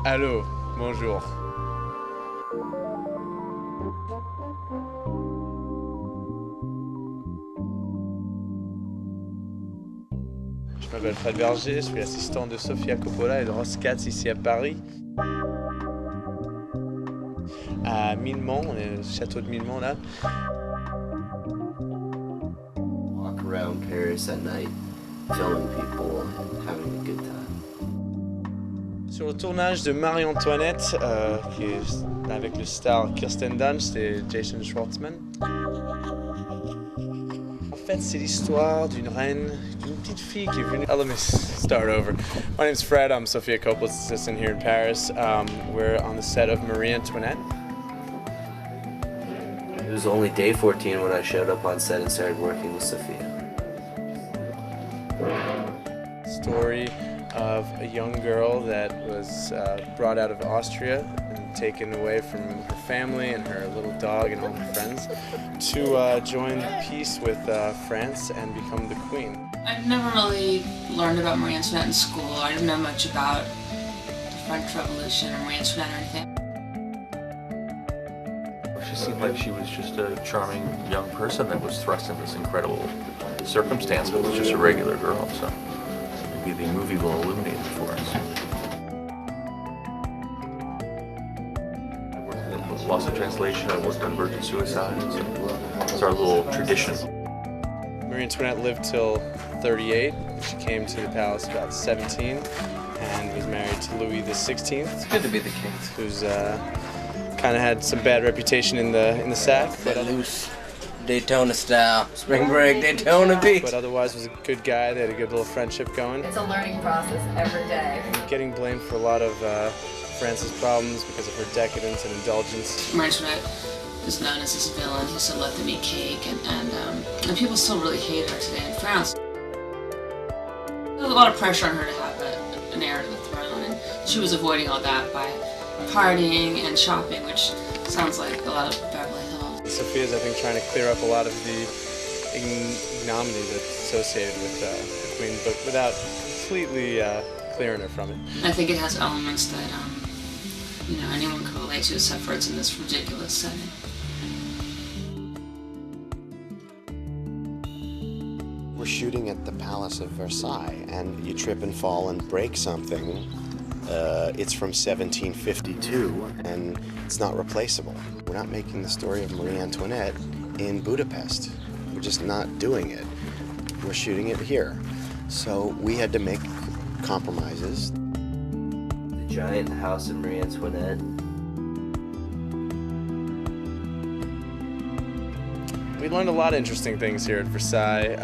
Allô, bonjour. Je m'appelle Fred Berger, je suis l'assistant de Sofia Coppola et de Roos ici à Paris. À Millemont, on est au château de Millemont là. Walk around Paris at night, filming people and having a good time. Sur le tournage de Marie-Antoinette, qui est avec le star Kirsten, Dunst et Jason Schwartzman. En fait, c'est l'histoire d'une reine, d'une petite fille qui est venue. Oh, let me start over. My name's Fred. I'm Sofia Coppola's assistant here in Paris. We're on the set of Marie-Antoinette. It was only day 14 when I showed up on set and started working with Sofia. Story of a young girl that was brought out of Austria and taken away from her family and her little dog and all her friends to join peace with France and become the queen. I've never really learned about Marie-Antoinette in school. I didn't know much about the French Revolution or Marie-Antoinette or anything. She seemed like she was just a charming young person that was thrust in this incredible circumstance, but was just a regular girl, so maybe the movie will illuminate it for us. I worked in Lost in Translation, I worked on Virgin Suicides. It's our little tradition. Marie-Antoinette lived till 38. She came to the palace about 17 and was married to Louis XVI. It's good to be the king. Who's kind of had some bad reputation in the sack, but Loose Daytona style, spring break Daytona Beach. But otherwise was a good guy. They had a good little friendship going. It's a learning process every day. Getting blamed for a lot of France's problems because of her decadence and indulgence. Marie-Antoinette is known as this villain who said let them eat cake, and people still really hate her today in France. There's a lot of pressure on her to have an heir to the throne, and she was avoiding all that by partying and shopping, which sounds like a lot of Beverly Hills. Sofia's, I think, trying to clear up a lot of the ignominy that's associated with the Queen, but without completely clearing her from it. I think it has elements that anyone can relate to, except for it's in this ridiculous setting. We're shooting at the Palace of Versailles, and you trip and fall and break something. It's from 1752, and it's not replaceable. We're not making the story of Marie-Antoinette in Budapest. We're just not doing it. We're shooting it here. So we had to make compromises. The giant house of Marie-Antoinette. We learned a lot of interesting things here at Versailles.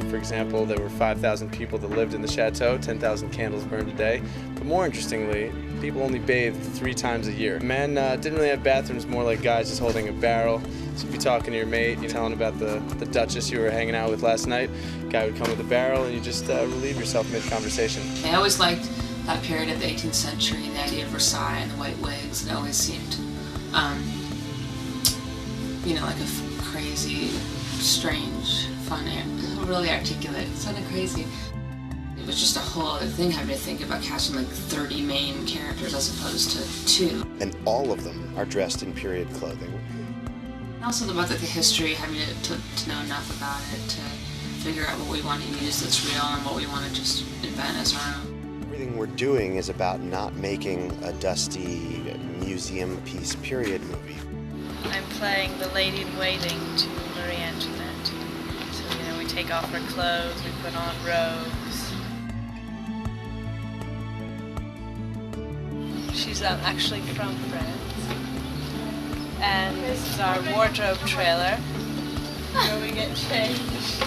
For example, there were 5,000 people that lived in the chateau, 10,000 candles burned a day. But more interestingly, people only bathed 3 times a year. Men didn't really have bathrooms, more like guys just holding a barrel. So if you're talking to your mate, you're telling about the Duchess you were hanging out with last night, guy would come with a barrel and you just relieve yourself mid-conversation. I always liked that period of the 18th century, the idea of Versailles and the white wigs. It always seemed, like a crazy, strange, fun, really articulate. It's kind of crazy. It was just a whole other thing having to think about casting like 30 main characters as opposed to 2. And all of them are dressed in period clothing. And also about the history, having to know enough about it to figure out what we want to use that's real and what we want to just invent as our own. Everything we're doing is about not making a dusty museum piece period movie. I'm playing the lady-in-waiting to Marie-Antoinette. So, we take off her clothes, we put on robes. She's actually from France. And this is our wardrobe trailer, where we get changed.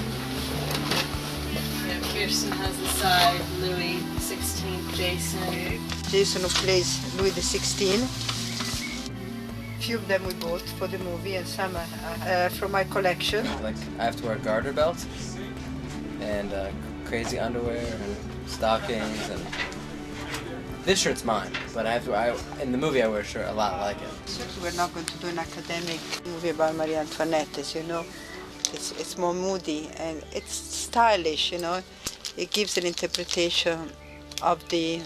Kirsten has the side, Louis XVI, Jason. Jason who plays Louis XVI. Few of them we bought for the movie and some from my collection. Like I have to wear garter belts and crazy underwear and stockings, and this shirt's mine, but in the movie I wear a shirt a lot like it. We're not going to do an academic movie about Marie-Antoinette, as you know. It's more moody and it's stylish, you know. It gives an interpretation of the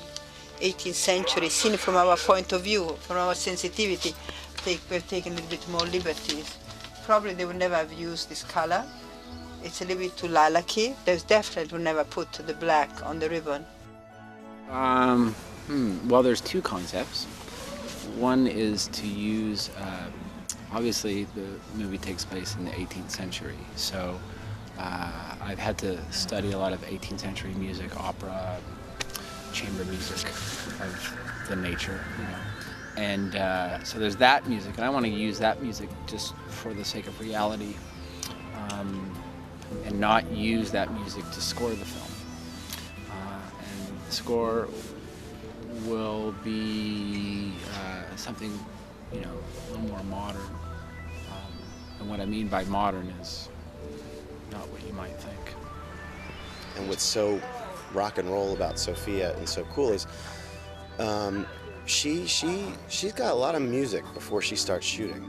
18th century, seen from our point of view, from our sensitivity. We've taken a little bit more liberties. Probably they would never have used this color. It's a little bit too lilac-y. There's definitely would never put the black on the ribbon. Well, there's two concepts. One is to use, obviously the movie takes place in the 18th century, so I've had to study a lot of 18th century music, opera, chamber music of the nature, you know. And so there's that music, and I want to use that music just for the sake of reality, and not use that music to score the film. And the score will be something, you know, a little more modern. And what I mean by modern is not what you might think. And what's so rock and roll about Sofia and so cool is she's got a lot of music before she starts shooting.